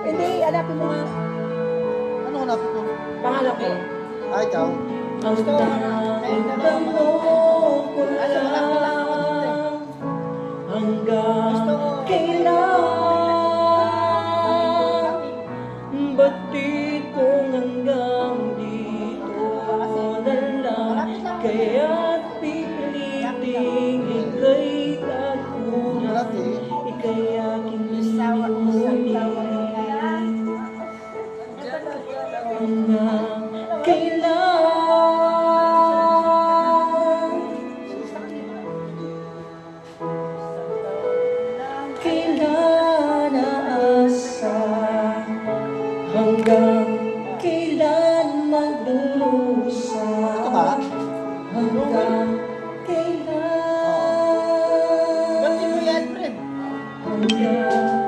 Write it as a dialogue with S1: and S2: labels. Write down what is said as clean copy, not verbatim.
S1: Hindi, hanapin mo nga.
S2: Ano hanapin ko?
S1: Pangalan ko.
S2: Ah, ikaw?
S1: Ang tanong ko lang hanggang kailan? Ba't dito hanggang dito na lang? Kaya't pipiliting ika'y tagunan, ika'y aking minunin. Hanggang kailan aasa, hanggang kailan magdurusa, hanggang kailan,
S2: Ba't di mo yan, friend?
S1: hanggang